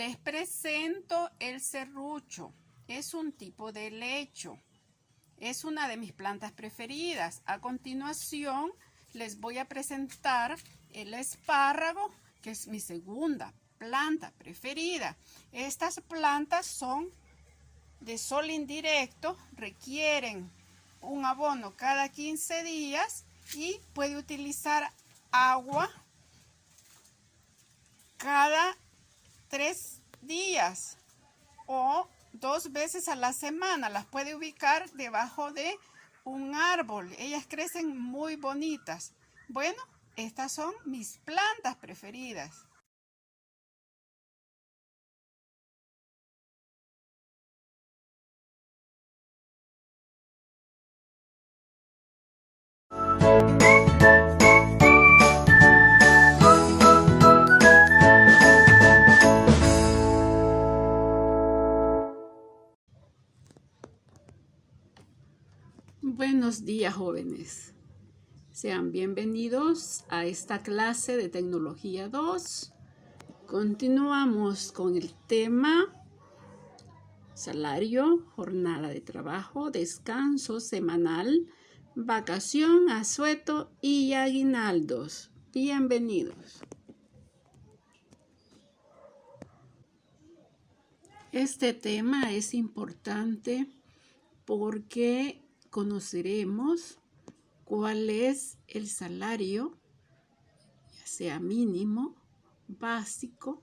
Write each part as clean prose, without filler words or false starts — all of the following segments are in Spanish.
Les presento el serrucho. Es un tipo de helecho. Es una de mis plantas preferidas. A continuación, les voy a presentar el espárrago, que es mi segunda planta preferida. Estas plantas son de sol indirecto, requieren un abono cada 15 días y puede utilizar agua cada 3 días o 2 veces a la semana. Las puede ubicar debajo de un árbol. Ellas crecen muy bonitas. Bueno, estas son mis plantas preferidas. Buenos días, jóvenes. Sean bienvenidos a esta clase de Tecnología 2. Continuamos con el tema salario, jornada de trabajo, descanso semanal, vacación, asueto y aguinaldos. Bienvenidos. Este tema es importante porque conoceremos cuál es el salario, ya sea mínimo, básico,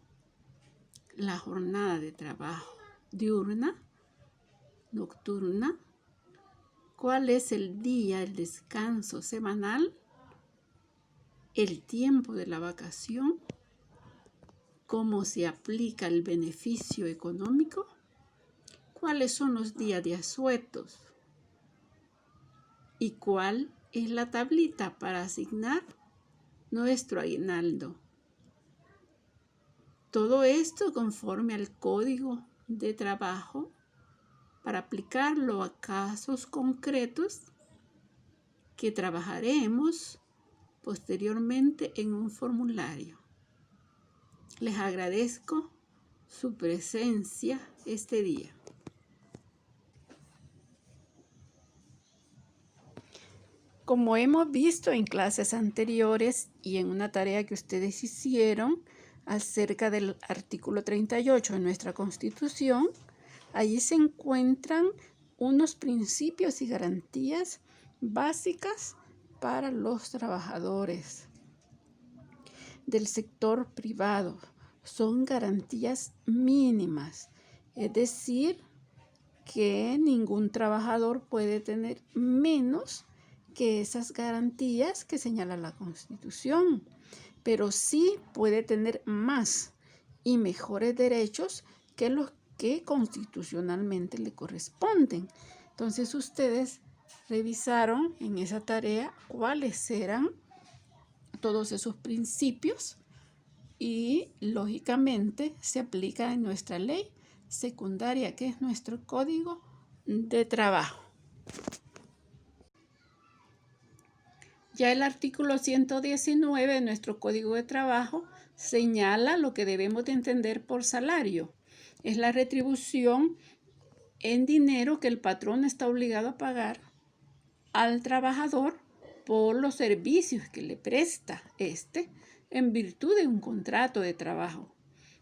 la jornada de trabajo diurna, nocturna, cuál es el día, el descanso semanal, el tiempo de la vacación, cómo se aplica el beneficio económico, cuáles son los días de asuetos y cuál es la tablita para asignar nuestro aguinaldo. Todo esto conforme al Código de Trabajo para aplicarlo a casos concretos que trabajaremos posteriormente en un formulario. Les agradezco su presencia este día. Como hemos visto en clases anteriores y en una tarea que ustedes hicieron acerca del artículo 38 de nuestra Constitución, allí se encuentran unos principios y garantías básicas para los trabajadores del sector privado. Son garantías mínimas, es decir, que ningún trabajador puede tener menos que esas garantías que señala la Constitución, pero sí puede tener más y mejores derechos que los que constitucionalmente le corresponden. Entonces ustedes revisaron en esa tarea cuáles eran todos esos principios y lógicamente se aplica en nuestra ley secundaria, que es nuestro Código de Trabajo. Ya el artículo 119 de nuestro Código de Trabajo señala lo que debemos de entender por salario. Es la retribución en dinero que el patrón está obligado a pagar al trabajador por los servicios que le presta en virtud de un contrato de trabajo.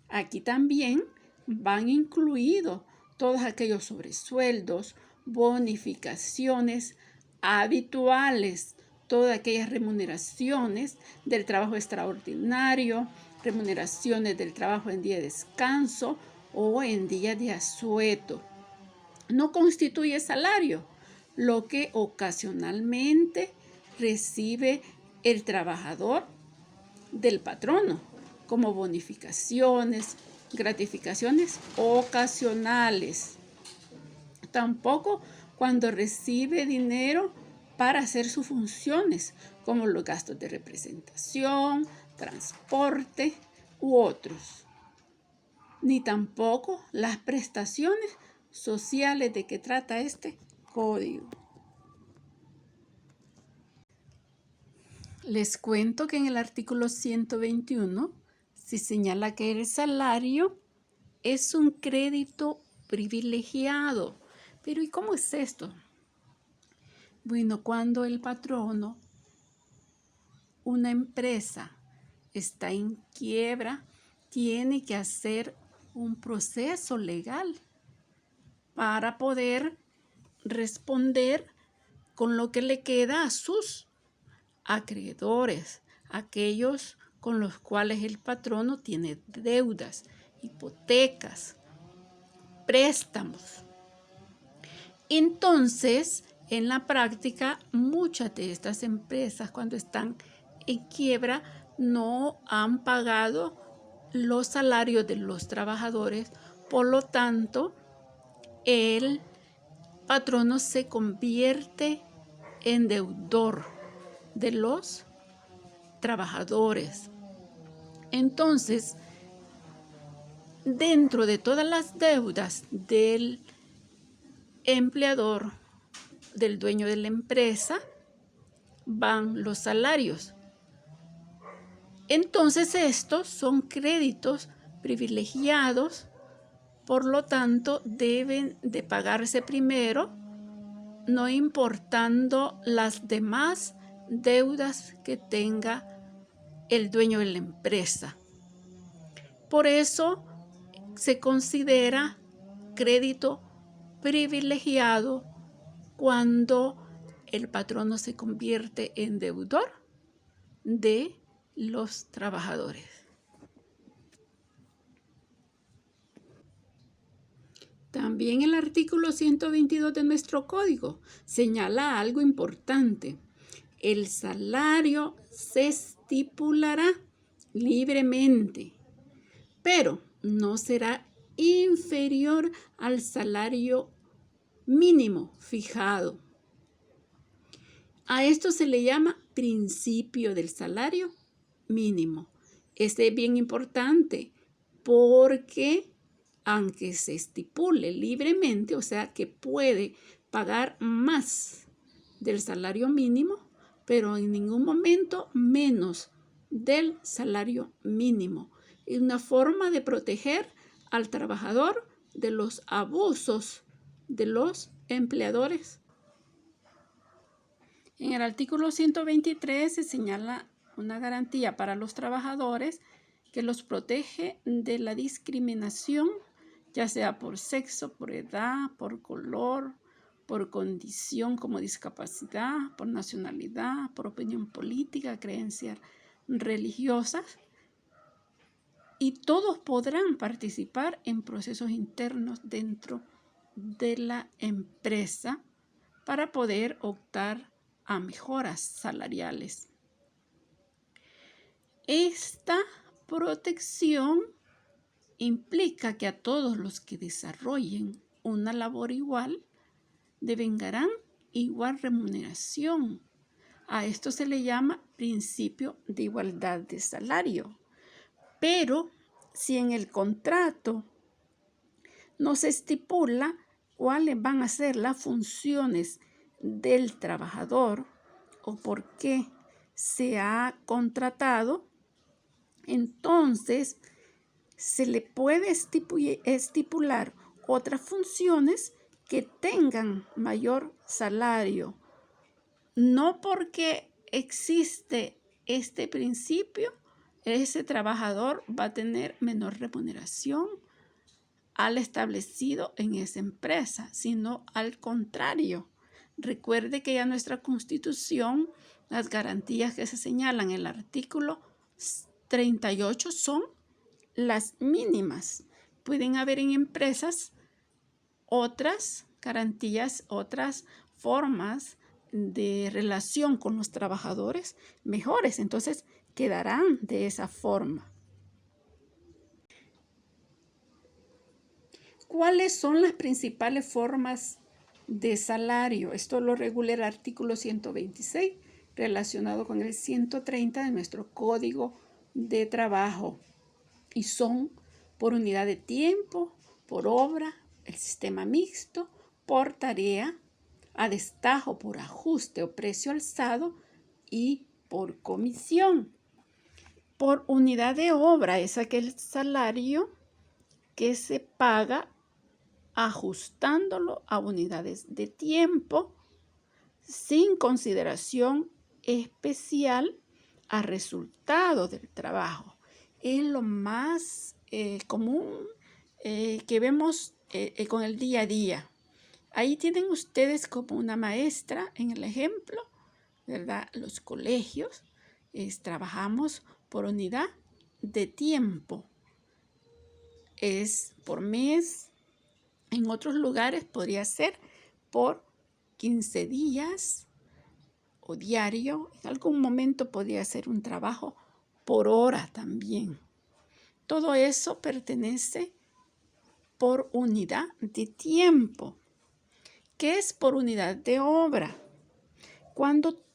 Aquí también van incluidos todos aquellos sobresueldos, bonificaciones habituales, todas aquellas remuneraciones del trabajo extraordinario, remuneraciones del trabajo en día de descanso o en día de asueto. No constituye salario lo que ocasionalmente recibe el trabajador del patrono, como bonificaciones, gratificaciones ocasionales. Tampoco cuando recibe dinero para hacer sus funciones, como los gastos de representación, transporte u otros. Ni tampoco las prestaciones sociales de que trata este código. Les cuento que en el artículo 121 se señala que el salario es un crédito privilegiado. Pero ¿y cómo es esto? Bueno, cuando el patrono, una empresa, está en quiebra, tiene que hacer un proceso legal para poder responder con lo que le queda a sus acreedores, aquellos con los cuales el patrono tiene deudas, hipotecas, préstamos. Entonces, en la práctica, muchas de estas empresas, cuando están en quiebra, no han pagado los salarios de los trabajadores. Por lo tanto, el patrono se convierte en deudor de los trabajadores. Entonces, dentro de todas las deudas del empleador, del dueño de la empresa, van los salarios. Entonces, estos son créditos privilegiados, por lo tanto, deben de pagarse primero, no importando las demás deudas que tenga el dueño de la empresa. Por eso se considera crédito privilegiado cuando el patrono se convierte en deudor de los trabajadores. También el artículo 122 de nuestro código señala algo importante. El salario se estipulará libremente, pero no será inferior al salario mínimo fijado. A esto se le llama principio del salario mínimo. Este es bien importante porque aunque se estipule libremente, o sea que puede pagar más del salario mínimo, pero en ningún momento menos del salario mínimo. Es una forma de proteger al trabajador de los abusos de los empleadores. En el artículo 123 se señala una garantía para los trabajadores que los protege de la discriminación, ya sea por sexo, por edad, por color, por condición como discapacidad, por nacionalidad, por opinión política, creencias religiosas. Y todos podrán participar en procesos internos dentro de la empresa para poder optar a mejoras salariales. Esta protección implica que a todos los que desarrollen una labor igual devengarán igual remuneración. A esto se le llama principio de igualdad de salario. Pero si en el contrato no se estipula cuáles van a ser las funciones del trabajador o por qué se ha contratado, entonces se le puede estipular otras funciones que tengan mayor salario. No porque existe este principio, ese trabajador va a tener menor remuneración al establecido en esa empresa, sino al contrario. Recuerde que ya nuestra Constitución, las garantías que se señalan en el artículo 38 son las mínimas. Pueden haber en empresas otras garantías, otras formas de relación con los trabajadores mejores. Entonces, quedarán de esa forma. ¿Cuáles son las principales formas de salario? Esto lo regula el artículo 126 relacionado con el 130 de nuestro Código de Trabajo. Y son por unidad de tiempo, por obra, el sistema mixto, por tarea, a destajo, por ajuste o precio alzado y por comisión. Por unidad de obra es aquel salario que se paga ajustándolo a unidades de tiempo sin consideración especial al resultado del trabajo. Es lo más común que vemos con el día a día. Ahí tienen ustedes como una maestra en el ejemplo, ¿verdad? Los colegios trabajamos por unidad de tiempo. Es por mes. En otros lugares podría ser por 15 días o diario. En algún momento podría ser un trabajo por hora también. Todo eso pertenece por unidad de tiempo. ¿Qué es por unidad de obra? Cuando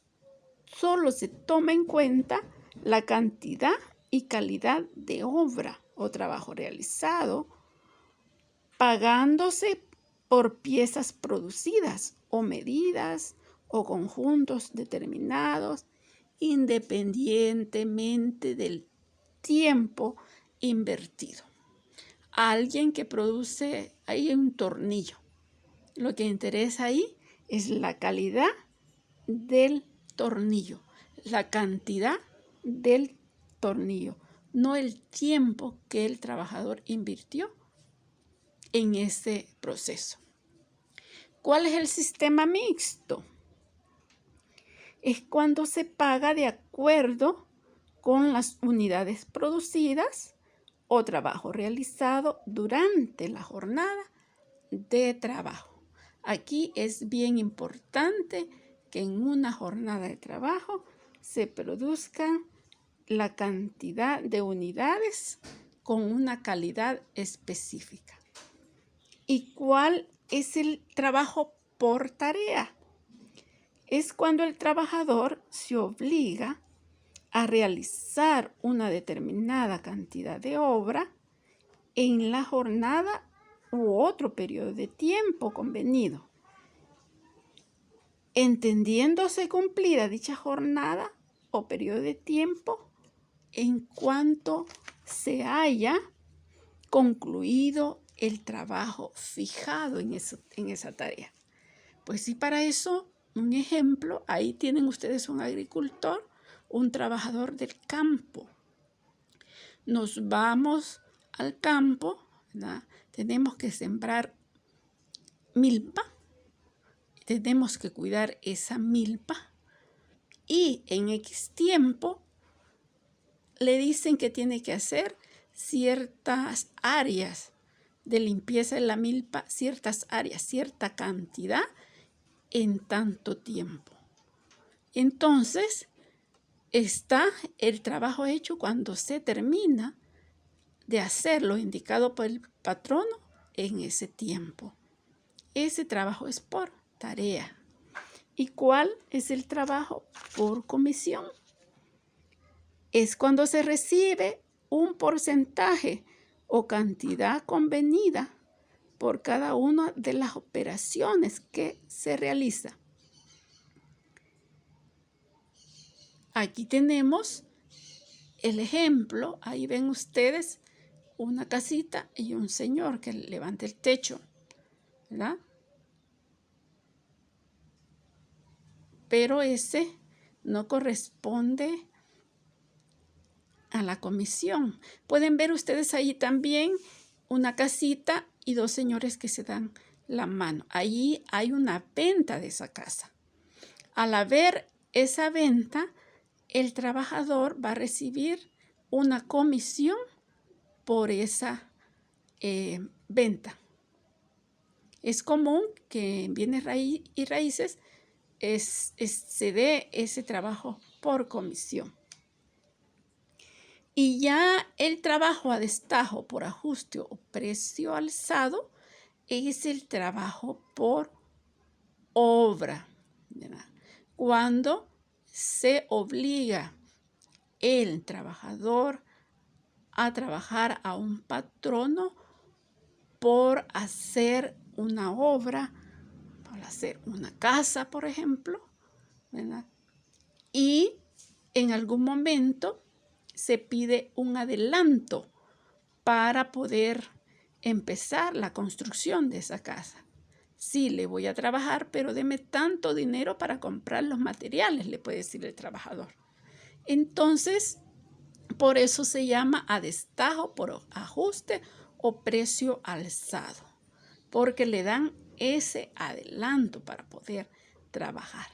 solo se toma en cuenta la cantidad y calidad de obra o trabajo realizado, pagándose por piezas producidas o medidas o conjuntos determinados, independientemente del tiempo invertido. Alguien que produce ahí un tornillo. Lo que interesa ahí es la calidad del tornillo, la cantidad del tornillo, no el tiempo que el trabajador invirtió en ese proceso. ¿Cuál es el sistema mixto? Es cuando se paga de acuerdo con las unidades producidas o trabajo realizado durante la jornada de trabajo. Aquí es bien importante que en una jornada de trabajo se produzca la cantidad de unidades con una calidad específica. ¿Y cuál es el trabajo por tarea? Es cuando el trabajador se obliga a realizar una determinada cantidad de obra en la jornada u otro periodo de tiempo convenido. Entendiéndose cumplida dicha jornada o periodo de tiempo en cuanto se haya concluido el trabajo fijado en esa tarea. Pues sí, para eso, un ejemplo, ahí tienen ustedes un agricultor, un trabajador del campo. Nos vamos al campo, ¿verdad? Tenemos que sembrar milpa, tenemos que cuidar esa milpa y en X tiempo le dicen que tiene que hacer ciertas áreas de limpieza de la milpa, ciertas áreas, cierta cantidad en tanto tiempo. Entonces, está el trabajo hecho cuando se termina de hacer lo indicado por el patrono en ese tiempo. Ese trabajo es por tarea. ¿Y cuál es el trabajo por comisión? Es cuando se recibe un porcentaje o cantidad convenida por cada una de las operaciones que se realiza. Aquí tenemos el ejemplo. Ahí ven ustedes una casita y un señor que levanta el techo, ¿verdad? Pero ese no corresponde a la comisión. Pueden ver ustedes ahí también una casita y dos señores que se dan la mano. Allí hay una venta de esa casa. Al haber esa venta, el trabajador va a recibir una comisión por esa venta. Es común que en bienes y raíces se dé ese trabajo por comisión. Y ya el trabajo a destajo por ajuste o precio alzado es el trabajo por obra, ¿verdad? Cuando se obliga el trabajador a trabajar a un patrono por hacer una obra, por hacer una casa, por ejemplo, ¿verdad? Y en algún momento se pide un adelanto para poder empezar la construcción de esa casa. Sí, le voy a trabajar, pero deme tanto dinero para comprar los materiales, le puede decir el trabajador. Entonces, por eso se llama a destajo por ajuste o precio alzado, porque le dan ese adelanto para poder trabajar.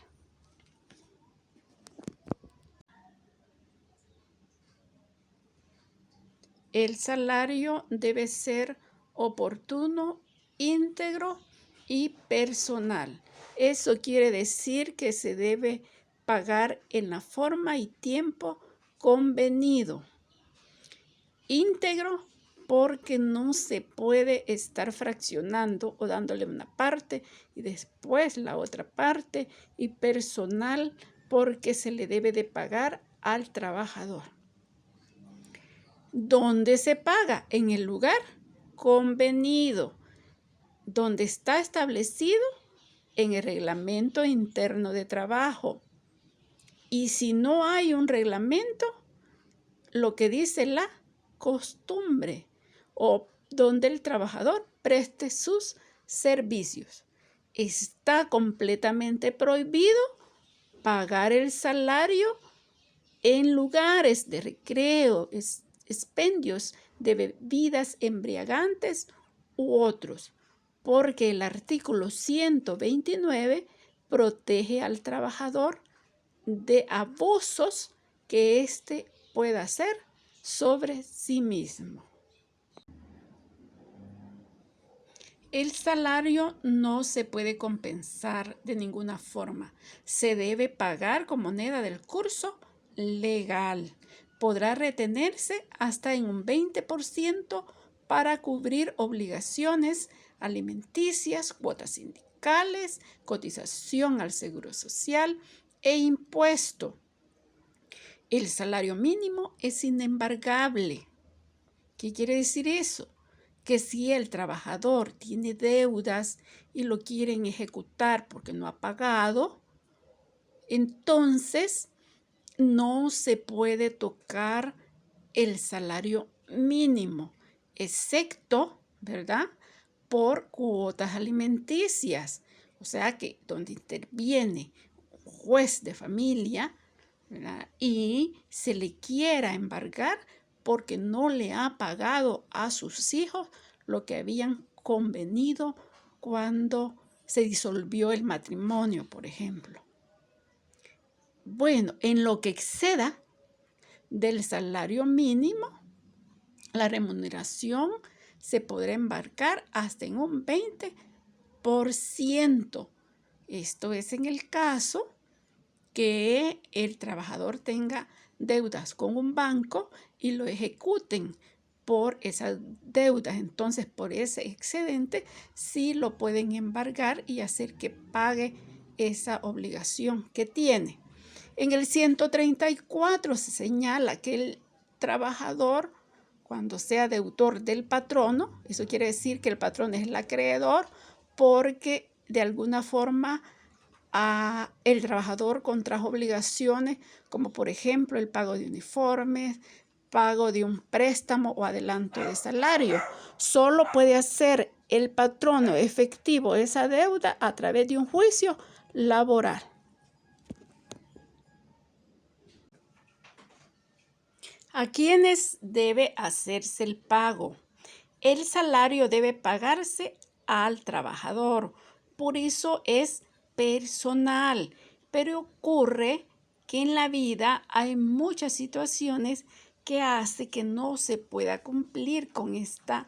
El salario debe ser oportuno, íntegro y personal. Eso quiere decir que se debe pagar en la forma y tiempo convenido. Íntegro porque no se puede estar fraccionando o dándole una parte y después la otra parte. Y personal porque se le debe de pagar al trabajador. ¿Dónde se paga? En el lugar convenido, donde está establecido en el reglamento interno de trabajo. Y si no hay un reglamento, lo que dice la costumbre o donde el trabajador preste sus servicios. Está completamente prohibido pagar el salario en lugares de recreo, expendios de bebidas embriagantes u otros, porque el artículo 129 protege al trabajador de abusos que éste pueda hacer sobre sí mismo. El salario no se puede compensar de ninguna forma. Se debe pagar con moneda del curso legal. Podrá retenerse hasta en un 20% para cubrir obligaciones alimenticias, cuotas sindicales, cotización al seguro social e impuesto. El salario mínimo es inembargable. ¿Qué quiere decir eso? Que si el trabajador tiene deudas y lo quieren ejecutar porque no ha pagado, entonces no se puede tocar el salario mínimo, excepto, ¿verdad?, por cuotas alimenticias. O sea que donde interviene un juez de familia, ¿verdad?, y se le quiera embargar porque no le ha pagado a sus hijos lo que habían convenido cuando se disolvió el matrimonio, por ejemplo. Bueno, en lo que exceda del salario mínimo, la remuneración se podrá embarcar hasta en un 20%. Esto es en el caso que el trabajador tenga deudas con un banco y lo ejecuten por esas deudas. Entonces, por ese excedente, sí lo pueden embargar y hacer que pague esa obligación que tiene. En el 134 se señala que el trabajador, cuando sea deudor del patrono, eso quiere decir que el patrón es el acreedor, porque de alguna forma el trabajador contrajo obligaciones, como por ejemplo el pago de uniformes, pago de un préstamo o adelanto de salario. Solo puede hacer el patrono efectivo esa deuda a través de un juicio laboral. ¿A quiénes debe hacerse el pago? El salario debe pagarse al trabajador, por eso es personal, pero ocurre que en la vida hay muchas situaciones que hace que no se pueda cumplir con esta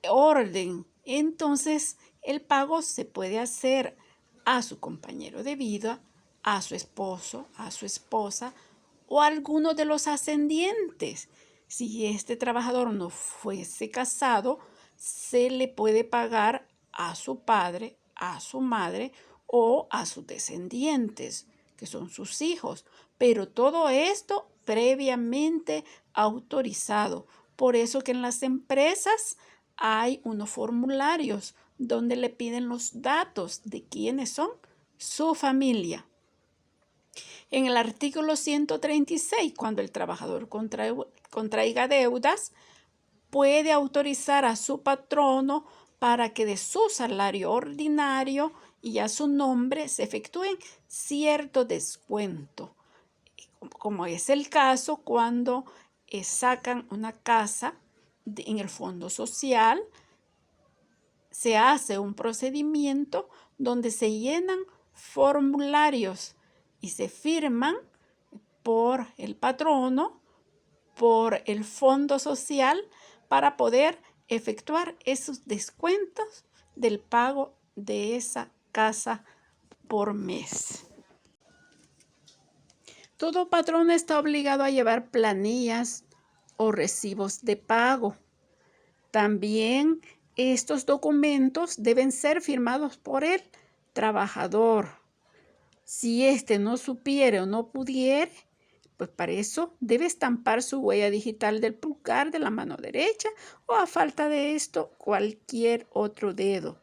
orden. Entonces, el pago se puede hacer a su compañero de vida, a su esposo, a su esposa o a alguno de los ascendientes. Si este trabajador no fuese casado, se le puede pagar a su padre, a su madre o a sus descendientes, que son sus hijos. Pero todo esto previamente autorizado. Por eso que en las empresas hay unos formularios donde le piden los datos de quiénes son su familia. En el artículo 136, cuando el trabajador contraiga deudas, puede autorizar a su patrono para que de su salario ordinario y a su nombre se efectúen cierto descuento, como es el caso cuando sacan una casa en el fondo social. Se hace un procedimiento donde se llenan formularios y se firman por el patrono, por el fondo social, para poder efectuar esos descuentos del pago de esa casa por mes. Todo patrón está obligado a llevar planillas o recibos de pago. También estos documentos deben ser firmados por el trabajador. Si éste no supiere o no pudiere, pues para eso debe estampar su huella digital del pulgar de la mano derecha o, a falta de esto, cualquier otro dedo.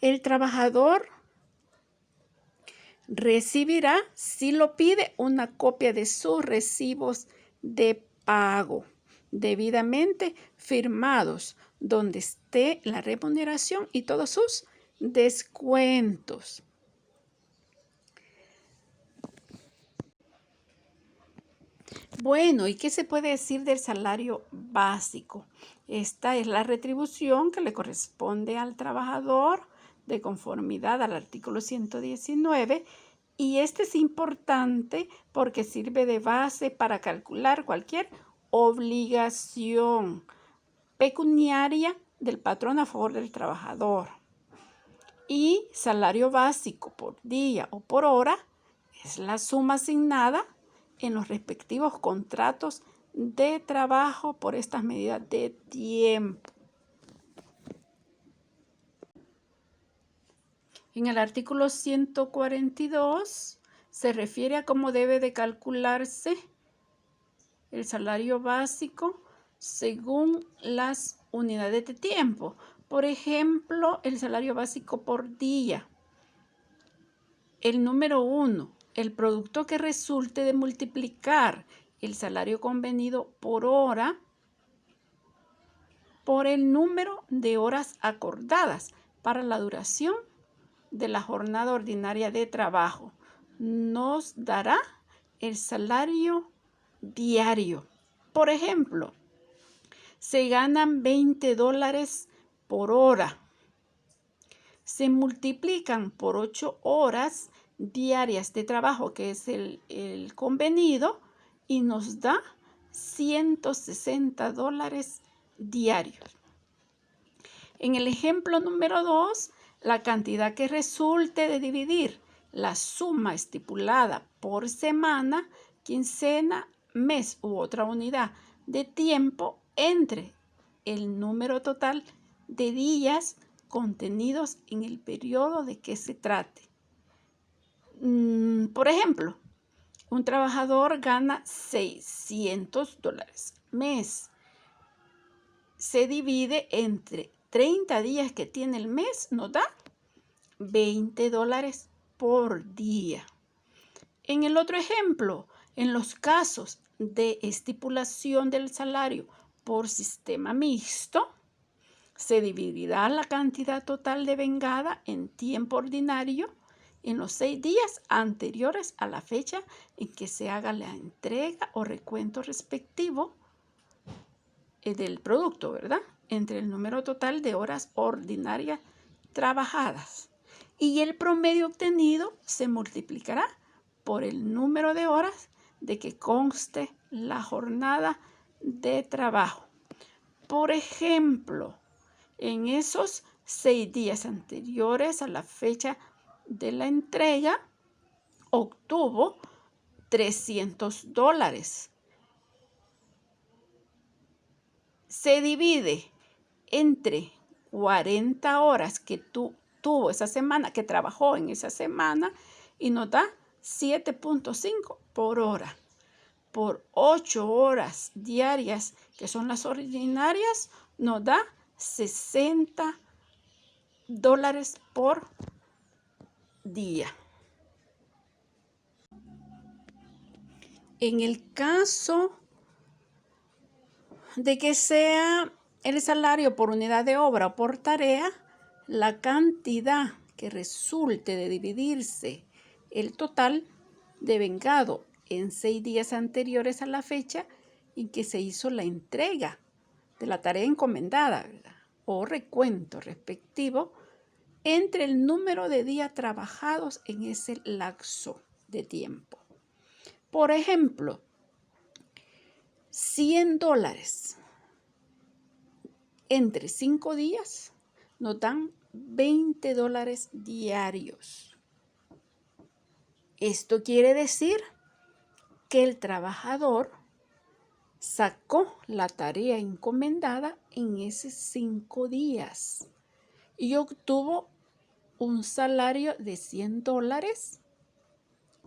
El trabajador recibirá, si lo pide, una copia de sus recibos de pago debidamente firmados, donde esté la remuneración y todos sus descuentos. Bueno, ¿y qué se puede decir del salario básico? Esta es la retribución que le corresponde al trabajador de conformidad al artículo 119, y este es importante porque sirve de base para calcular cualquier obligación pecuniaria del patrón a favor del trabajador. Y salario básico por día o por hora es la suma asignada en los respectivos contratos de trabajo por estas medidas de tiempo. En el artículo 142 se refiere a cómo debe de calcularse el salario básico según las unidades de tiempo. Por ejemplo, el salario básico por día. El número 1, el producto que resulte de multiplicar el salario convenido por hora por el número de horas acordadas para la duración de la jornada ordinaria de trabajo, nos dará el salario diario. Por ejemplo, se ganan $20 por hora. Se multiplican por 8 horas diarias de trabajo, que es el convenido, y nos da $160 diarios. En el ejemplo número 2, la cantidad que resulte de dividir la suma estipulada por semana, quincena, mes u otra unidad de tiempo entre el número total de días contenidos en el periodo de que se trate. Por ejemplo, un trabajador gana $600 mes. Se divide entre 30 días que tiene el mes, nos da $20 por día. En el otro ejemplo, en los casos de estipulación del salario por sistema mixto, se dividirá la cantidad total de vengada en tiempo ordinario en los 6 días anteriores a la fecha en que se haga la entrega o recuento respectivo del producto, ¿verdad? Entre el número total de horas ordinarias trabajadas. Y el promedio obtenido se multiplicará por el número de horas de que conste la jornada de trabajo. Por ejemplo, en esos 6 días anteriores a la fecha de la entrega, obtuvo $300. Se divide entre 40 horas que tuvo esa semana, que trabajó en esa semana, y nos da 7.5 por hora. Por 8 horas diarias, que son las ordinarias, nos da $60 por día. En el caso de que sea el salario por unidad de obra o por tarea, la cantidad que resulte de dividirse el total devengado en 6 días anteriores a la fecha en que se hizo la entrega de la tarea encomendada, ¿verdad?, o recuento respectivo entre el número de días trabajados en ese lapso de tiempo. Por ejemplo, $100 entre 5 días nos dan $20 diarios. Esto quiere decir que el trabajador sacó la tarea encomendada en esos 5 días y obtuvo un salario de $100,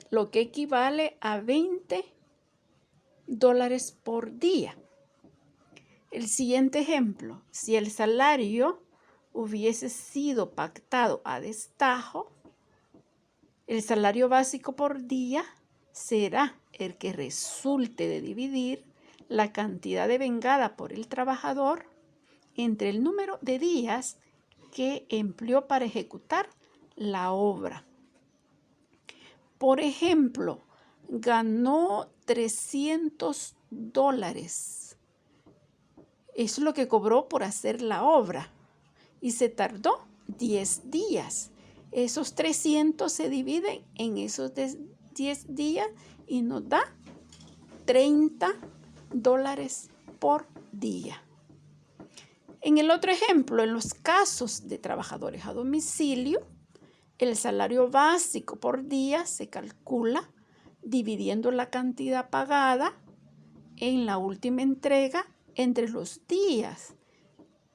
lo que equivale a $20 por día. El siguiente ejemplo, si el salario hubiese sido pactado a destajo, el salario básico por día será el que resulte de dividir la cantidad devengada por el trabajador entre el número de días que empleó para ejecutar la obra. Por ejemplo, ganó $300. Eso es lo que cobró por hacer la obra y se tardó 10 días. Esos 300 se dividen en esos 10 días y nos da $30 por día. En el otro ejemplo, en los casos de trabajadores a domicilio, el salario básico por día se calcula dividiendo la cantidad pagada en la última entrega entre los días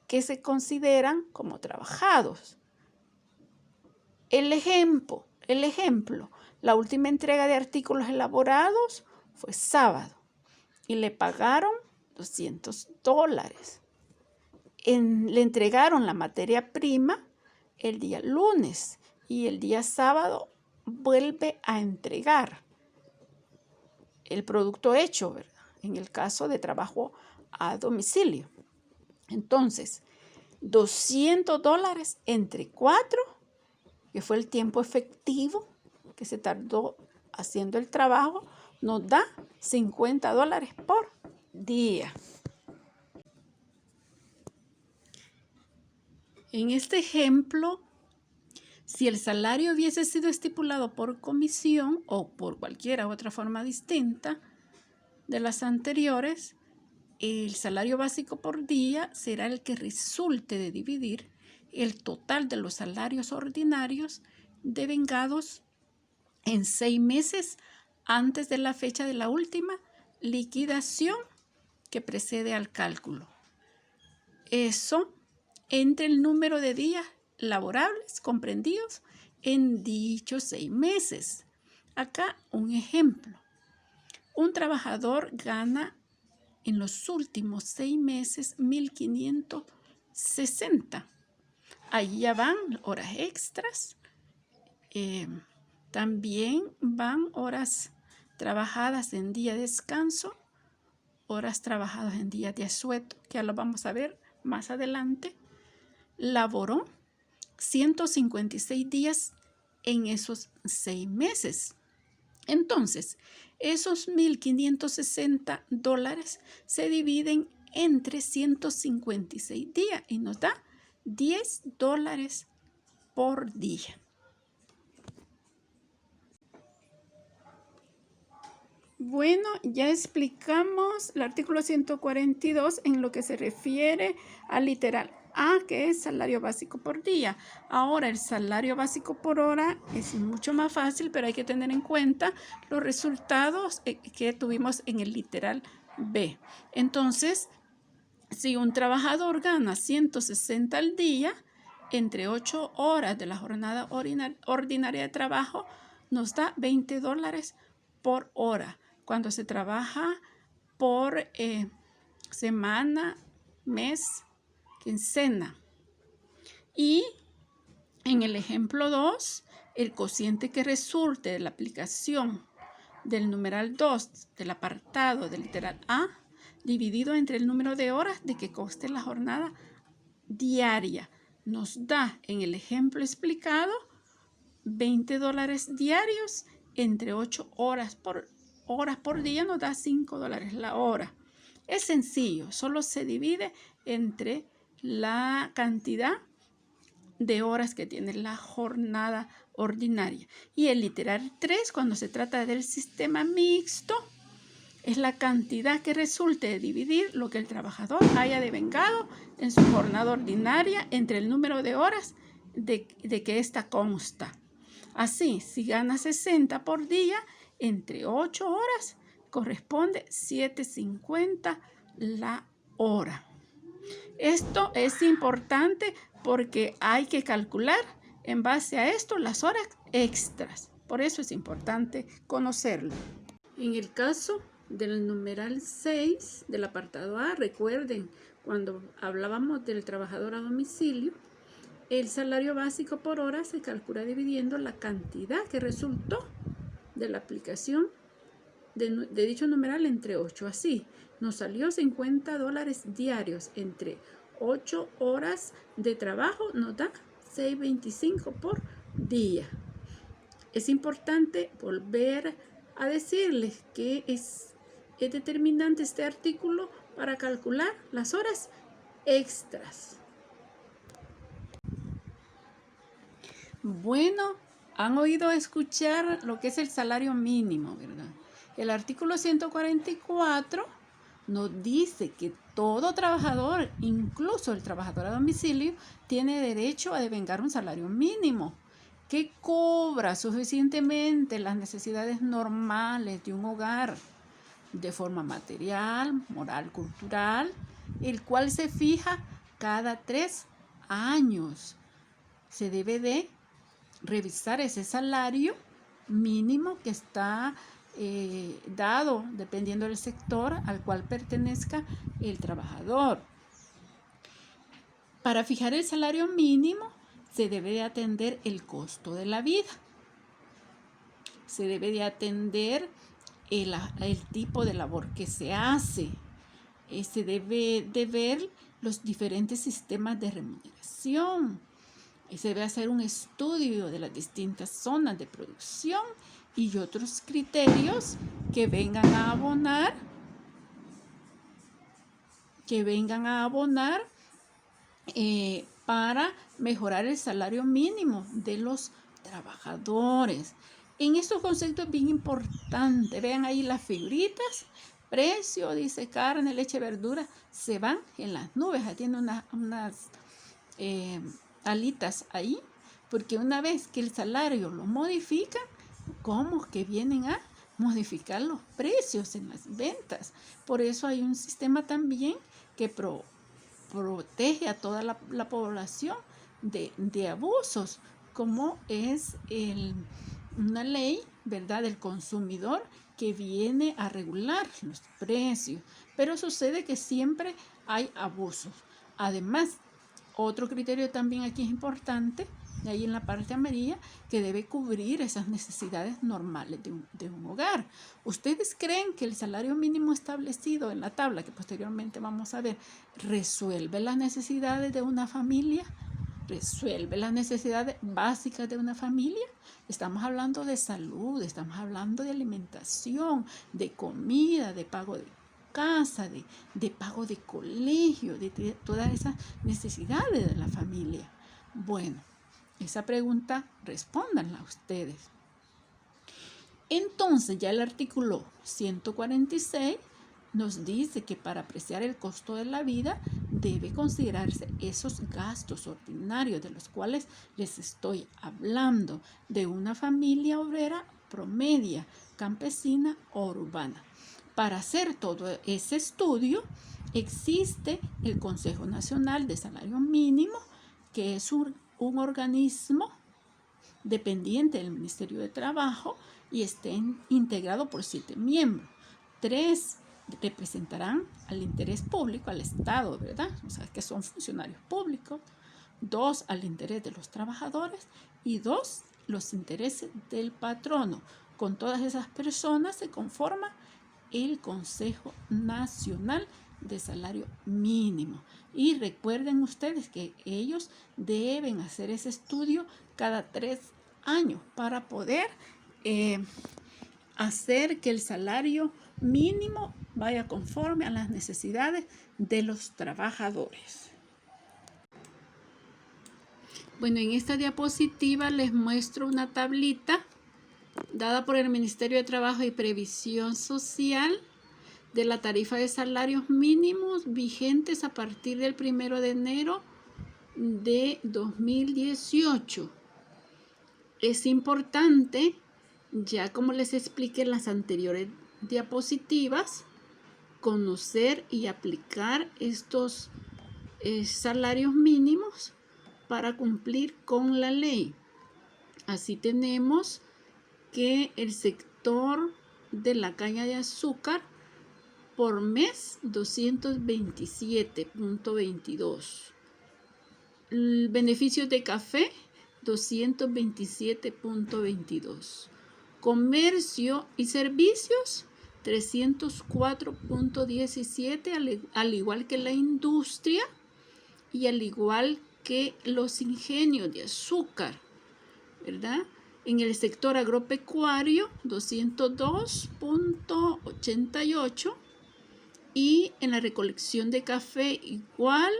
que se consideran como trabajados. El ejemplo, la última entrega de artículos elaborados fue sábado y le pagaron $200. Le entregaron la materia prima el día lunes y el día sábado vuelve a entregar el producto hecho, ¿verdad?, en el caso de trabajo a domicilio. Entonces, $200 entre 4, que fue el tiempo efectivo que se tardó haciendo el trabajo, nos da $50 por día. En este ejemplo, si el salario hubiese sido estipulado por comisión o por cualquier otra forma distinta de las anteriores, el salario básico por día será el que resulte de dividir el total de los salarios ordinarios devengados en 6 meses antes de la fecha de la última liquidación que precede al cálculo. Eso entre el número de días laborables comprendidos en dichos 6 meses. Acá un ejemplo. Un trabajador gana en los últimos 6 meses 1.560. Ahí ya van horas extras. También van horas trabajadas en día de descanso, horas trabajadas en día de asueto, que ya lo vamos a ver más adelante. Laboró 156 días en esos 6 meses. Entonces, esos $1.560 se dividen entre 156 días y nos da $10 por día. Bueno, ya explicamos el artículo 142 en lo que se refiere al literal A, que es salario básico por día. Ahora, el salario básico por hora es mucho más fácil, pero hay que tener en cuenta los resultados que tuvimos en el literal B. Entonces, si un trabajador gana 160 al día, entre 8 horas de la jornada ordinaria de trabajo, nos da $20 por hora. Cuando se trabaja por semana, mes, quincena. Y en el ejemplo 2, el cociente que resulte de la aplicación del numeral 2 del apartado del literal A dividido entre el número de horas de que conste la jornada diaria. Nos da, en el ejemplo explicado, $20 diarios entre 8 horas por día nos da $5 la hora. Es sencillo, solo se divide entre la cantidad de horas que tiene la jornada ordinaria. Y el literal 3, cuando se trata del sistema mixto, es la cantidad que resulte de dividir lo que el trabajador haya devengado en su jornada ordinaria entre el número de horas de que ésta consta. Así, si gana 60 por día, entre 8 horas corresponde 7.50 la hora. Esto es importante porque hay que calcular en base a esto las horas extras. Por eso es importante conocerlo. En el caso del numeral 6 del apartado A, recuerden, cuando hablábamos del trabajador a domicilio, el salario básico por hora se calcula dividiendo la cantidad que resultó de la aplicación de dicho numeral entre 8. Así, nos salió $50 diarios entre 8 horas de trabajo, nos da $6.25 por día. Es importante volver a decirles que es determinante este artículo para calcular las horas extras. Bueno, han oído escuchar lo que es el salario mínimo, ¿verdad? El artículo 144 nos dice que todo trabajador, incluso el trabajador a domicilio, tiene derecho a devengar un salario mínimo que cubra suficientemente las necesidades normales de un hogar de forma material, moral, cultural, el cual se fija cada 3 años. Se debe de revisar ese salario mínimo que está dado dependiendo del sector al cual pertenezca el trabajador. Para fijar el salario mínimo se debe de atender el costo de la vida. Se debe de atender el tipo de labor que se hace. Se debe de ver los diferentes sistemas de remuneración. Se debe hacer un estudio de las distintas zonas de producción y otros criterios que vengan a abonar para mejorar el salario mínimo de los trabajadores. En estos conceptos es bien importante. Vean ahí las figuritas. Precio, dice carne, leche, verdura, se van en las nubes. Tiene unas alitas ahí, porque una vez que el salario lo modifican, ¿cómo que vienen a modificar los precios en las ventas? Por eso hay un sistema también que protege a toda la población de abusos, como es una ley, ¿verdad?, del consumidor que viene a regular los precios. Pero sucede que siempre hay abusos. Además, otro criterio también aquí es importante, de ahí en la parte amarilla, que debe cubrir esas necesidades normales de un hogar. ¿Ustedes creen que el salario mínimo establecido en la tabla, que posteriormente vamos a ver, resuelve las necesidades de una familia? ¿Resuelve las necesidades básicas de una familia? Estamos hablando de salud, estamos hablando de alimentación, de comida, de pago de casa, de pago de colegio, de todas esas necesidades de la familia. Bueno, esa pregunta respóndanla ustedes. Entonces, ya el artículo 146 nos dice que para apreciar el costo de la vida debe considerarse esos gastos ordinarios de los cuales les estoy hablando, de una familia obrera promedia, campesina o urbana. Para hacer todo ese estudio existe el Consejo Nacional de Salario Mínimo, que es un organismo dependiente del Ministerio de Trabajo y está integrado por 7 miembros. 3 representarán al interés público, al Estado, ¿verdad? O sea, que son funcionarios públicos. 2 al interés de los trabajadores y 2 los intereses del patrono. Con todas esas personas se conforma el Consejo Nacional de Salario Mínimo. Y recuerden ustedes que ellos deben hacer ese estudio cada 3 años para poder hacer que el salario mínimo vaya conforme a las necesidades de los trabajadores. Bueno, en esta diapositiva les muestro una tablita dada por el Ministerio de Trabajo y Previsión Social de la tarifa de salarios mínimos vigentes a partir del 1 de enero de 2018. Es importante, ya como les expliqué en las anteriores diapositivas, conocer y aplicar estos salarios mínimos para cumplir con la ley. Así tenemos que el sector de la caña de azúcar por mes 227.22. El beneficio de café 227.22. Comercio y servicios 304.17, al igual que la industria y al igual que los ingenios de azúcar, ¿verdad? En el sector agropecuario 202.88 y en la recolección de café igual.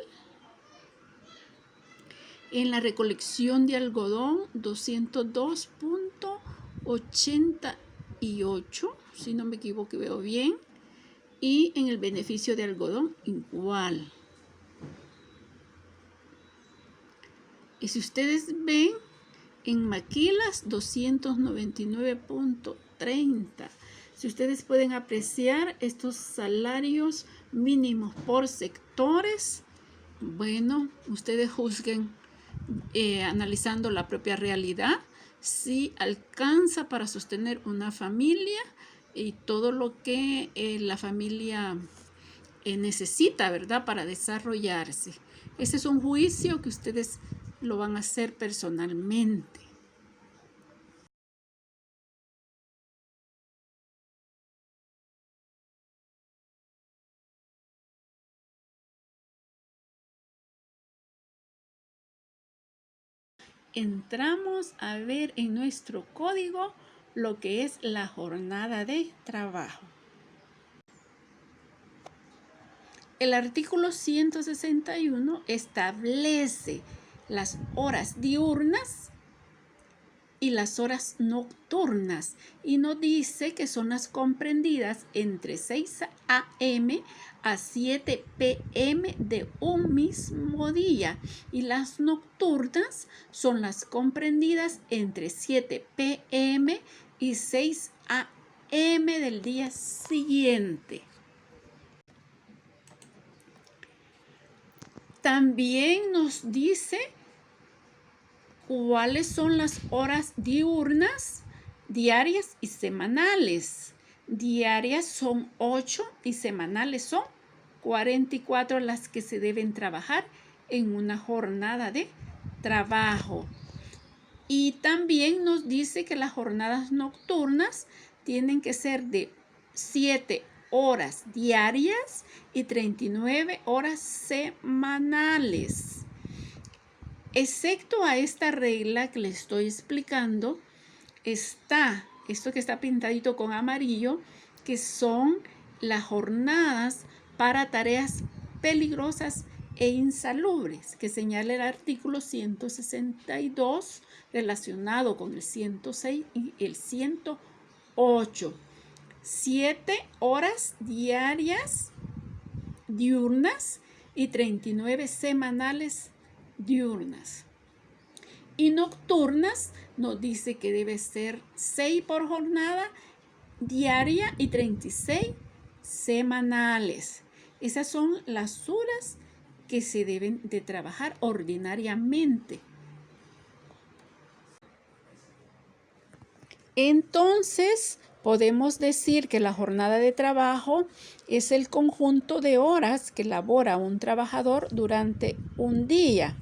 En la recolección de algodón 202.88, si no me equivoco, veo bien. Y en el beneficio de algodón igual. Y si ustedes ven, en maquilas 299.30. Si ustedes pueden apreciar estos salarios mínimos por sectores, bueno, ustedes juzguen analizando la propia realidad, si alcanza para sostener una familia y todo lo que la familia necesita, ¿verdad?, para desarrollarse. Ese es un juicio que ustedes lo van a hacer personalmente. Entramos a ver en nuestro código lo que es la jornada de trabajo. El artículo 161 establece las horas diurnas y las horas nocturnas y nos dice que son las comprendidas entre 6 a.m. a 7 p.m. de un mismo día, y las nocturnas son las comprendidas entre 7 p.m. y 6 a.m. del día siguiente. También nos dice cuáles son las horas diurnas, diarias y semanales. Diarias son 8 y semanales son 44 las que se deben trabajar en una jornada de trabajo. Y también nos dice que las jornadas nocturnas tienen que ser de 7 horas diarias y 39 horas semanales. Excepto a esta regla que les estoy explicando, está esto que está pintadito con amarillo, que son las jornadas para tareas peligrosas e insalubres, que señala el artículo 162 relacionado con el 106 y el 108. 7 horas diarias diurnas y 39 semanales diurnas. Y nocturnas nos dice que debe ser 6 por jornada diaria y 36 semanales. Esas son las horas que se deben de trabajar ordinariamente. Entonces, podemos decir que la jornada de trabajo es el conjunto de horas que labora un trabajador durante un día,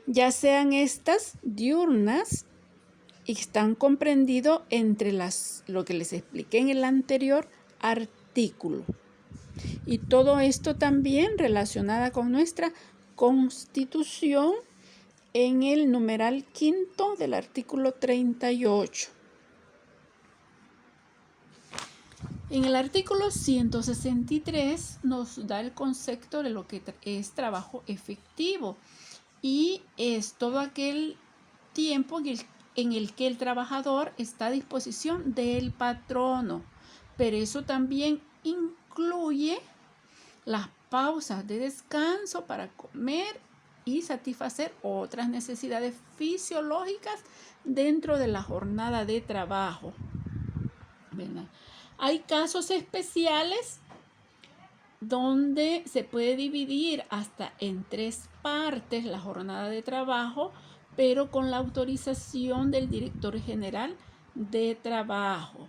ya sean estas diurnas, y están comprendidos entre lo que les expliqué en el anterior artículo. Y todo esto también relacionada con nuestra Constitución en el numeral 5 del artículo 38. En el artículo 163 nos da el concepto de lo que es trabajo efectivo y es todo aquel tiempo en el que el trabajador está a disposición del patrono, pero eso también incluye las pausas de descanso para comer y satisfacer otras necesidades fisiológicas dentro de la jornada de trabajo, ¿verdad? Hay casos especiales donde se puede dividir hasta en 3 partes la jornada de trabajo, pero con la autorización del director general de trabajo.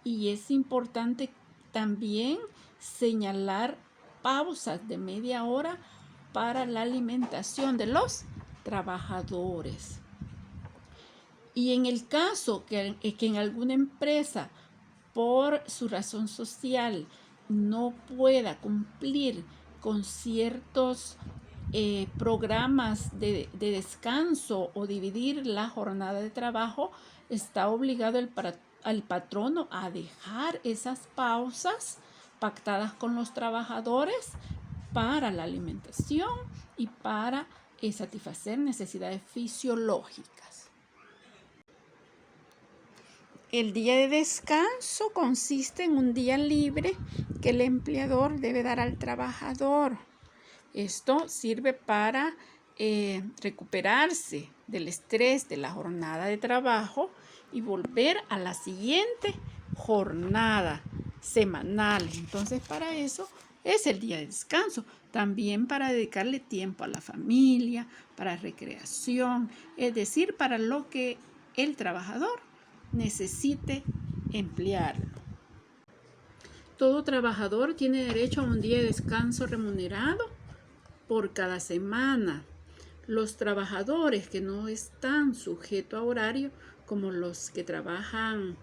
Y es importante también señalar pausas de media hora para la alimentación de los trabajadores. Y en el caso que en alguna empresa por su razón social no pueda cumplir con ciertos programas de descanso o dividir la jornada de trabajo, está obligado el patrono a dejar esas pausas pactadas con los trabajadores para la alimentación y para satisfacer necesidades fisiológicas. El día de descanso consiste en un día libre que el empleador debe dar al trabajador. Esto sirve para recuperarse del estrés de la jornada de trabajo y volver a la siguiente jornada semanal. Entonces, para eso es el día de descanso. También para dedicarle tiempo a la familia, para recreación, es decir, para lo que el trabajador necesite emplearlo. Todo trabajador tiene derecho a un día de descanso remunerado por cada semana. Los trabajadores que no están sujetos a horario, como los que trabajan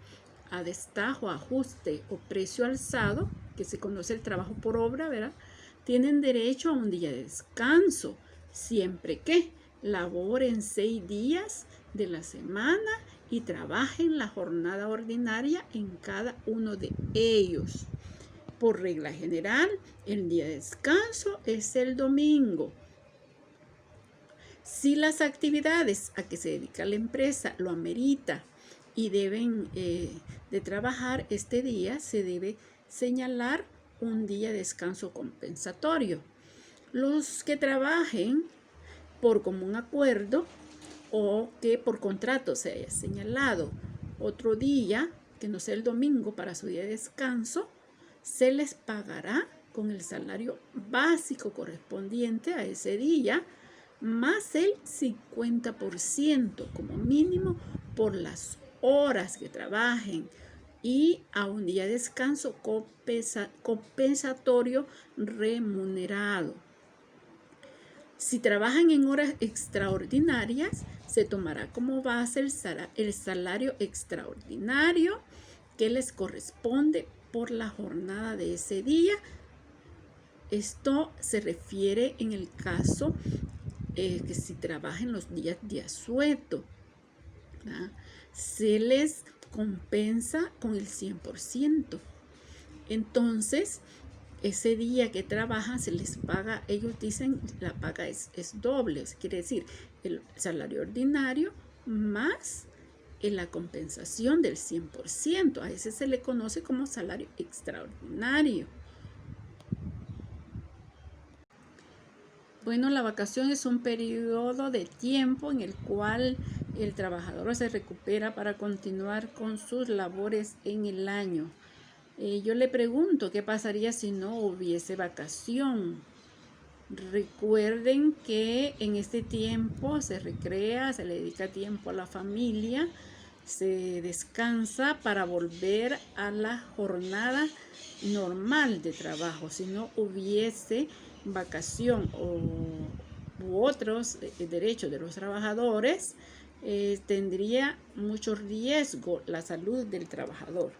a destajo, ajuste o precio alzado, que se conoce el trabajo por obra, ¿verdad?, tienen derecho a un día de descanso, siempre que laboren 6 días de la semana y trabajen la jornada ordinaria en cada uno de ellos. Por regla general, el día de descanso es el domingo. Si las actividades a que se dedica la empresa lo amerita y deben de trabajar este día, se debe señalar un día de descanso compensatorio. Los que trabajen por común acuerdo o que por contrato se haya señalado otro día que no sea el domingo para su día de descanso, se les pagará con el salario básico correspondiente a ese día, más el 50% como mínimo por las horas que trabajen y a un día de descanso compensatorio remunerado. Si trabajan en horas extraordinarias, se tomará como base el salario extraordinario que les corresponde por la jornada de ese día. Esto se refiere en el caso que si trabajan los días de asueto, ¿verdad?, se les compensa con el 100%. Entonces, ese día que trabajan se les paga, ellos dicen la paga es doble, quiere decir el salario ordinario más la compensación del 100%. A ese se le conoce como salario extraordinario. Bueno, la vacación es un periodo de tiempo en el cual el trabajador se recupera para continuar con sus labores en el año. Yo le pregunto, ¿qué pasaría si no hubiese vacación? Recuerden que en este tiempo se recrea, se le dedica tiempo a la familia, se descansa para volver a la jornada normal de trabajo. Si no hubiese vacación u otros derechos de los trabajadores, tendría mucho riesgo la salud del trabajador.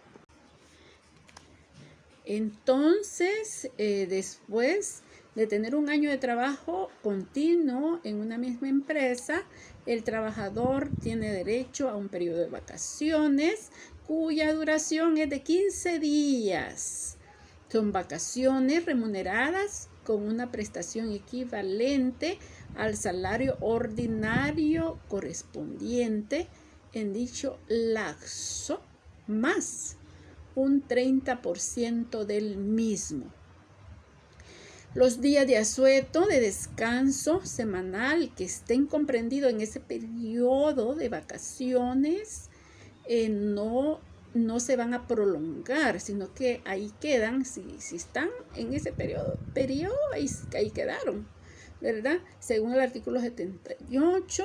Entonces, después de tener un año de trabajo continuo en una misma empresa, el trabajador tiene derecho a un periodo de vacaciones cuya duración es de 15 días. Son vacaciones remuneradas con una prestación equivalente al salario ordinario correspondiente en dicho lapso, más un 30% del mismo. Los días de asueto de descanso semanal que estén comprendidos en ese periodo de vacaciones no se van a prolongar, sino que ahí quedan, si están en ese periodo ahí quedaron, ¿verdad? Según el artículo 78,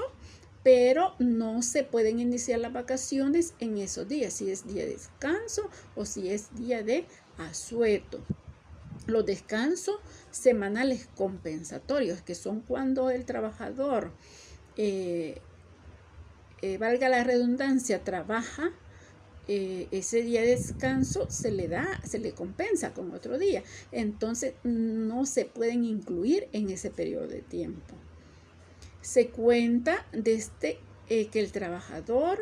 pero no se pueden iniciar las vacaciones en esos días, si es día de descanso o si es día de asueto. Los descansos semanales compensatorios, que son cuando el trabajador, valga la redundancia, trabaja, ese día de descanso se le compensa con otro día. Entonces no se pueden incluir en ese periodo de tiempo. Se cuenta desde que el trabajador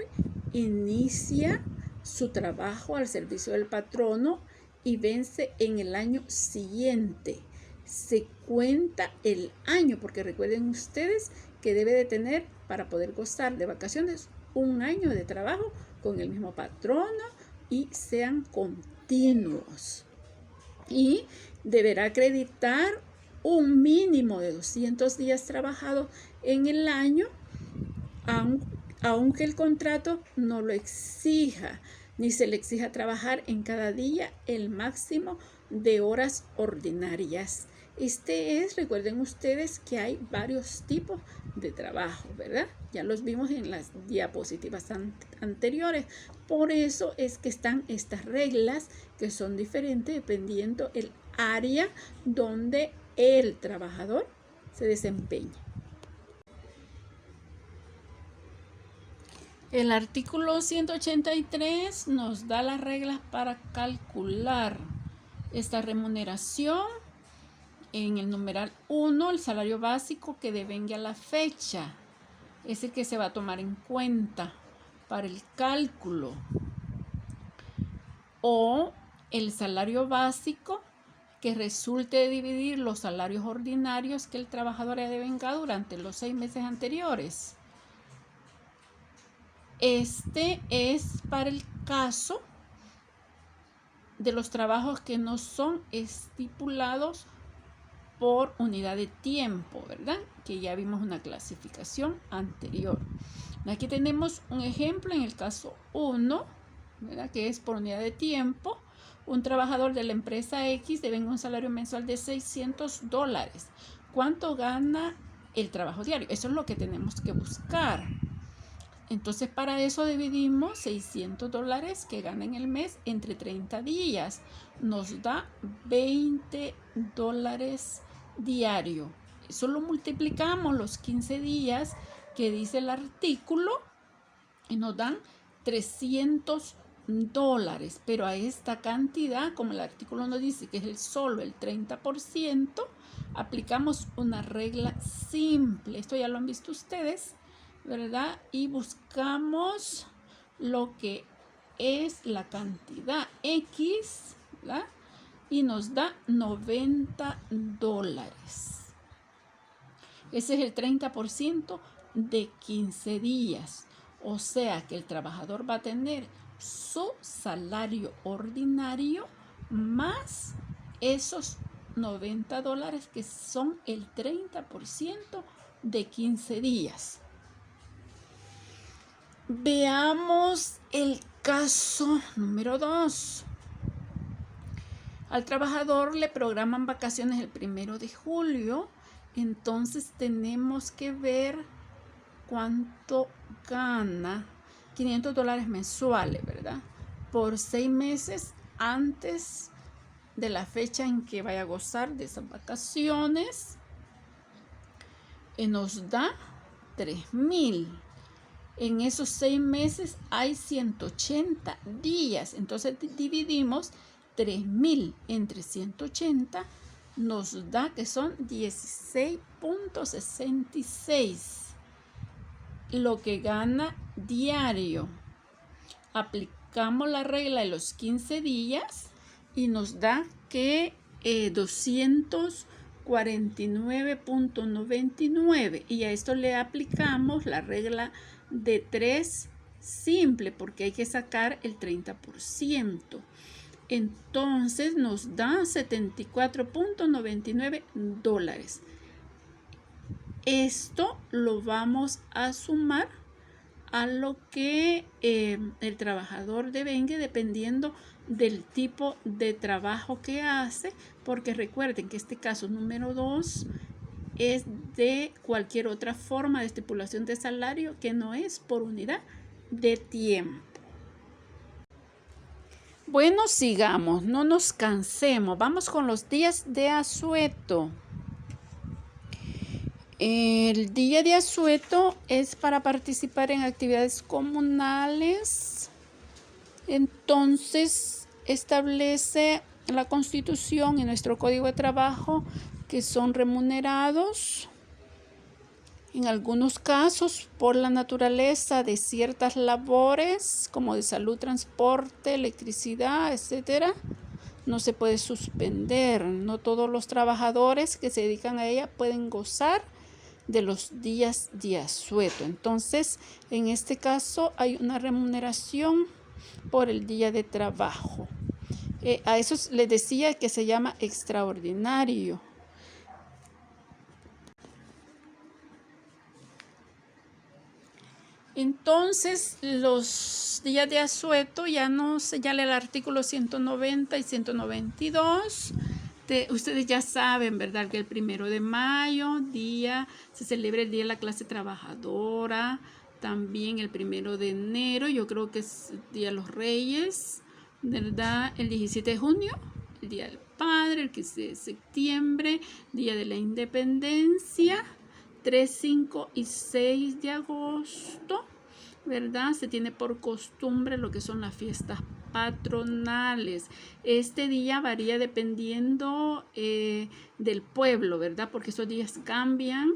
inicia su trabajo al servicio del patrono y vence en el año siguiente. Se cuenta el año, porque recuerden ustedes que debe de tener, para poder gozar de vacaciones, un año de trabajo con el mismo patrono y sean continuos. Y deberá acreditar un mínimo de 200 días trabajados en el año, aunque el contrato no lo exija, ni se le exija trabajar en cada día el máximo de horas ordinarias. Recuerden ustedes que hay varios tipos de trabajo, ¿verdad? Ya los vimos en las diapositivas anteriores. Por eso es que están estas reglas que son diferentes dependiendo el área donde el trabajador se desempeña. El artículo 183 nos da las reglas para calcular esta remuneración. En el numeral 1, el salario básico que devenga la fecha es el que se va a tomar en cuenta para el cálculo. O el salario básico que resulte de dividir los salarios ordinarios que el trabajador haya devengado durante los 6 meses anteriores. Este es para el caso de los trabajos que no son estipulados por unidad de tiempo, ¿verdad? Que ya vimos una clasificación anterior. Aquí tenemos un ejemplo en el caso 1, ¿verdad? Que es por unidad de tiempo. Un trabajador de la empresa X devenga un salario mensual de $600. ¿Cuánto gana el trabajo diario? Eso es lo que tenemos que buscar. Entonces, para eso dividimos $600 que gana en el mes entre 30 días. Nos da $20 diario. Eso lo multiplicamos los 15 días que dice el artículo y nos dan $300. Pero a esta cantidad, como el artículo nos dice que es solo el 30%, aplicamos una regla simple. Esto ya lo han visto ustedes, ¿verdad? Y buscamos lo que es la cantidad X, ¿verdad? Y nos da $90. Ese es el 30% de 15 días. O sea que el trabajador va a tener su salario ordinario más esos $90 que son el 30% de 15 días. Veamos el caso número 2. Al trabajador le programan vacaciones el 1 de julio, entonces tenemos que ver cuánto gana. $500 mensuales, ¿verdad? Por 6 meses antes de la fecha en que vaya a gozar de esas vacaciones. Nos da 3,000. En esos 6 meses hay 180 días. Entonces dividimos 3.000 entre 180 nos da que son 16.66 lo que gana diario. Aplicamos la regla de los 15 días y nos da que 249.99 y a esto le aplicamos la regla de 3 simple porque hay que sacar el 30%. Entonces nos da $74.99. Esto lo vamos a sumar a lo que el trabajador devengue dependiendo del tipo de trabajo que hace, porque recuerden que este caso número 2 es de cualquier otra forma de estipulación de salario que no es por unidad de tiempo. Bueno, sigamos, no nos cansemos. Vamos con los días de asueto. El día de asueto es para participar en actividades comunales. Entonces, establece la Constitución y nuestro Código de Trabajo que son remunerados en algunos casos por la naturaleza de ciertas labores como de salud, transporte, electricidad, etcétera. No se puede suspender. No todos los trabajadores que se dedican a ella pueden gozar de los días de asueto. Entonces, en este caso hay una remuneración por el día de trabajo. A eso les decía que se llama extraordinario. Entonces, los días de asueto ya no señala el artículo 190 y 192. Ustedes ya saben, ¿verdad? Que el 1 de mayo se celebra el Día de la Clase Trabajadora. También el 1 de enero, yo creo que es el Día de los Reyes, ¿verdad? El 17 de junio, el Día del Padre, el 15 de septiembre, Día de la Independencia, 3, 5 y 6 de agosto, ¿verdad? Se tiene por costumbre lo que son las fiestas patronales. Este día varía dependiendo del pueblo, ¿verdad? Porque esos días cambian.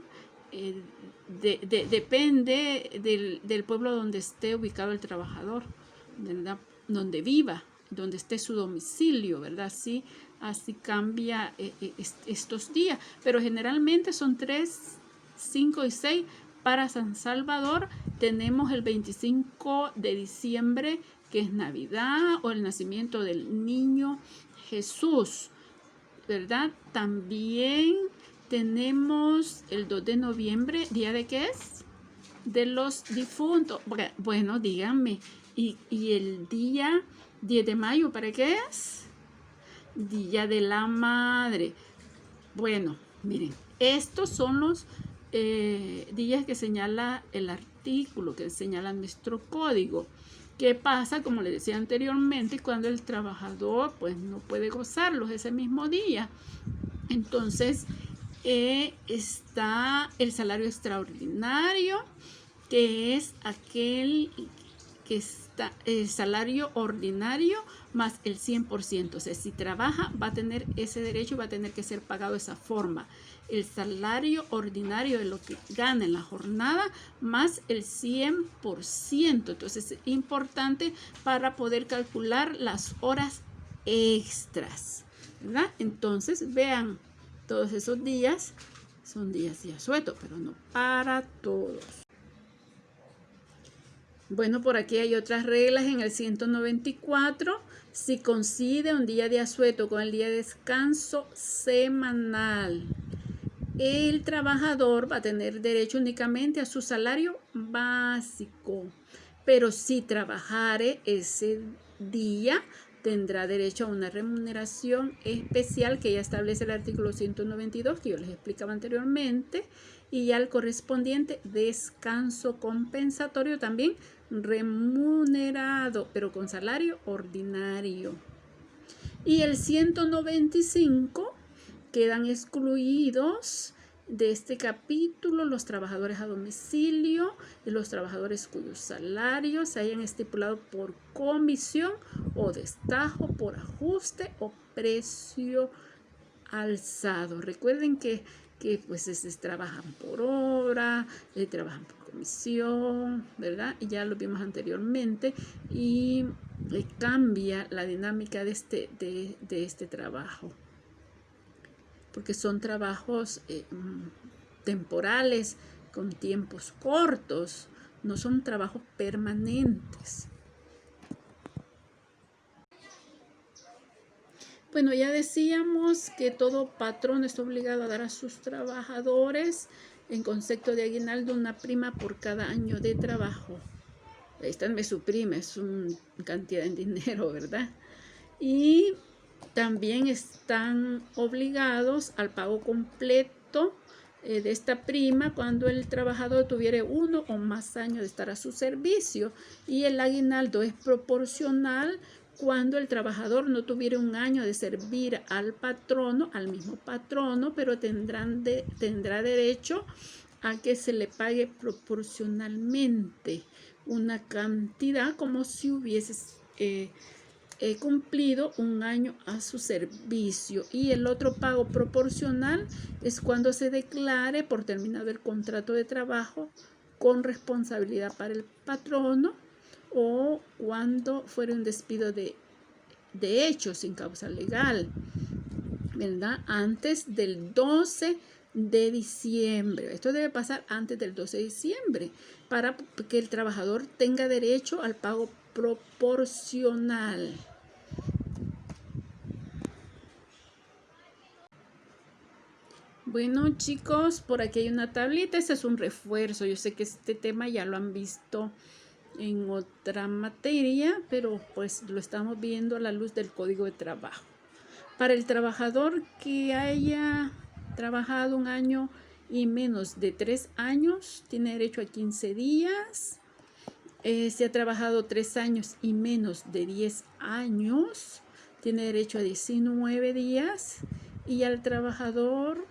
Depende del pueblo donde esté ubicado el trabajador, ¿verdad? Donde viva, donde esté su domicilio, ¿verdad? Así cambia estos días. Pero generalmente son 3, 5 y 6. Para San Salvador tenemos el 25 de diciembre, que es Navidad o el nacimiento del niño Jesús, ¿verdad? También tenemos el 2 de noviembre, ¿día de qué es? De los difuntos. Bueno, díganme, ¿y el día 10 de mayo para qué es? Día de la Madre. Bueno, miren, estos son los días que señala el artículo, que señala nuestro código. ¿Qué pasa? Como les decía anteriormente, cuando el trabajador pues no puede gozarlos ese mismo día. Entonces está el salario extraordinario, que es aquel que está el salario ordinario más el 100%. O sea, si trabaja va a tener ese derecho y va a tener que ser pagado de esa forma. El salario ordinario de lo que gana en la jornada más el 100%. Entonces es importante para poder calcular las horas extras, ¿verdad? Entonces vean, todos esos días son días de asueto, pero no para todos. Bueno, por aquí hay otras reglas en el 194. Si coincide un día de asueto con el día de descanso semanal, el trabajador va a tener derecho únicamente a su salario básico. Pero si trabajare ese día, tendrá derecho a una remuneración especial que ya establece el artículo 192, que yo les explicaba anteriormente, y al correspondiente descanso compensatorio también remunerado, pero con salario ordinario. Y el 195 quedan excluidos de este capítulo los trabajadores a domicilio y los trabajadores cuyos salarios se hayan estipulado por comisión o destajo, por ajuste o precio alzado. Recuerden que pues trabajan por hora, trabajan por comisión, ¿verdad? Y ya lo vimos anteriormente y cambia la dinámica de este trabajo, porque son trabajos temporales con tiempos cortos, no son trabajos permanentes. Bueno, ya decíamos que todo patrón está obligado a dar a sus trabajadores en concepto de aguinaldo una prima por cada año de trabajo. Esta me suprime, es una cantidad en dinero, ¿verdad? Y también están obligados al pago completo de esta prima cuando el trabajador tuviera 1 o más años de estar a su servicio, y el aguinaldo es proporcional cuando el trabajador no tuviera 1 año de servir al patrono, al mismo patrono, pero tendrá derecho a que se le pague proporcionalmente una cantidad como si hubiese cumplido 1 año a su servicio. Y el otro pago proporcional es cuando se declare por terminado el contrato de trabajo con responsabilidad para el patrono, o cuando fuera un despido de hecho sin causa legal, ¿verdad? Antes del 12 de diciembre. Esto debe pasar antes del 12 de diciembre para que el trabajador tenga derecho al pago proporcional. Bueno, chicos, por aquí hay una tablita. Este es un refuerzo. Yo sé que este tema ya lo han visto en otra materia, pero pues lo estamos viendo a la luz del Código de Trabajo. Para el trabajador que haya trabajado 1 año y menos de 3 años, tiene derecho a 15 días. Si ha trabajado 3 años y menos de 10 años, tiene derecho a 19 días. Y al trabajador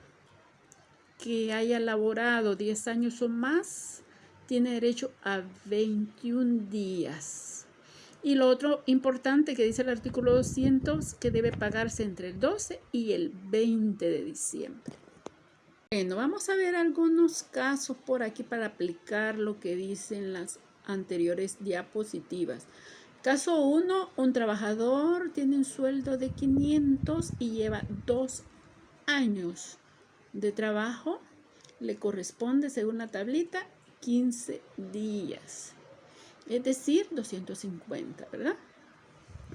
que haya laborado 10 años o más, tiene derecho a 21 días. Y lo otro importante que dice el artículo 200, que debe pagarse entre el 12 y el 20 de diciembre. Bueno, vamos a ver algunos casos por aquí para aplicar lo que dicen las anteriores diapositivas. Caso 1, un trabajador tiene un sueldo de 500 y lleva 2 años de trabajo. Le corresponde, según la tablita, 15 días. Es decir, 250, ¿verdad?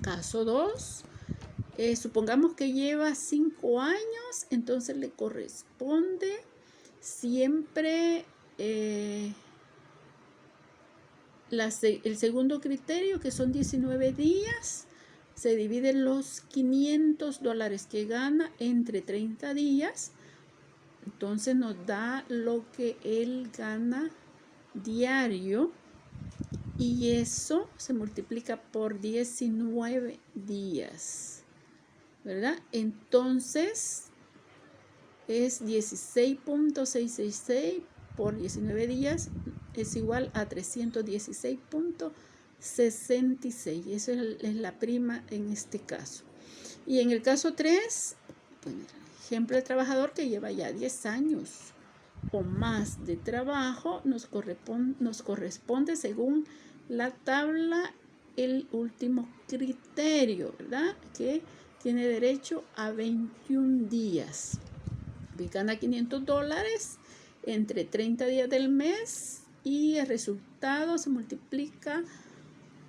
Caso 2, supongamos que lleva 5 años, entonces le corresponde siempre el segundo criterio, que son 19 días. Se dividen los $500 que gana entre 30 días. Entonces nos da lo que él gana diario. Y eso se multiplica por 19 días, ¿verdad? Entonces es 16.666 por 19 días es igual a 316.66. Esa es la prima en este caso. Y en el caso 3, bueno, ejemplo de trabajador que lleva ya 10 años o más de trabajo, nos corresponde según la tabla el último criterio, ¿verdad? Que tiene derecho a 21 días. Gana $500 entre 30 días del mes y el resultado se multiplica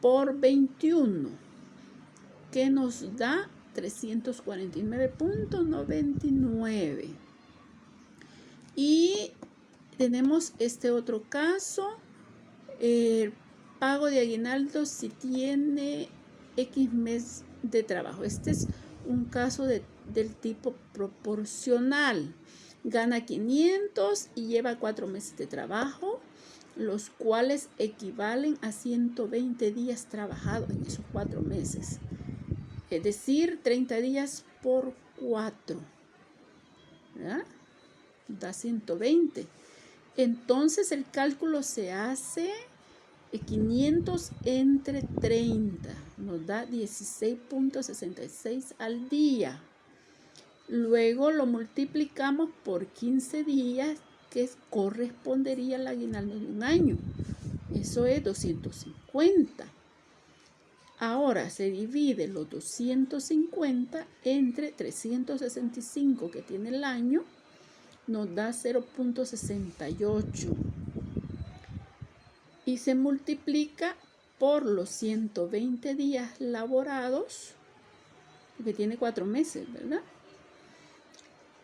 por 21, que nos da 349.99. Y tenemos este otro caso, el pago de aguinaldo si tiene X mes de trabajo. Este es un caso del tipo proporcional. Gana 500 y lleva 4 meses de trabajo, los cuales equivalen a 120 días trabajados en esos 4 meses. Es decir, 30 días por 4, ¿verdad? da 120. Entonces el cálculo se hace 500 entre 30, nos da 16.66 al día. Luego lo multiplicamos por 15 días, que correspondería al aguinaldo de un año. Eso es 250. Ahora se divide los 250 entre 365 que tiene el año, nos da 0.68. Y se multiplica por los 120 días laborados, que tiene 4 meses, ¿verdad?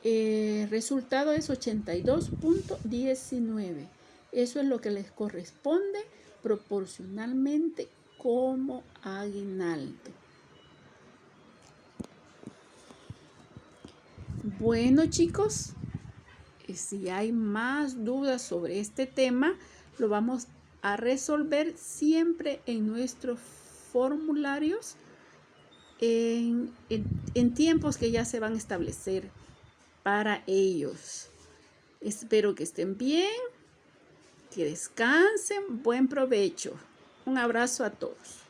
El resultado es 82.19. Eso es lo que les corresponde proporcionalmente como aguinaldo. Bueno, chicos, si hay más dudas sobre este tema, lo vamos a resolver siempre en nuestros formularios en tiempos que ya se van a establecer para ellos. Espero que estén bien, que descansen, buen provecho. Un abrazo a todos.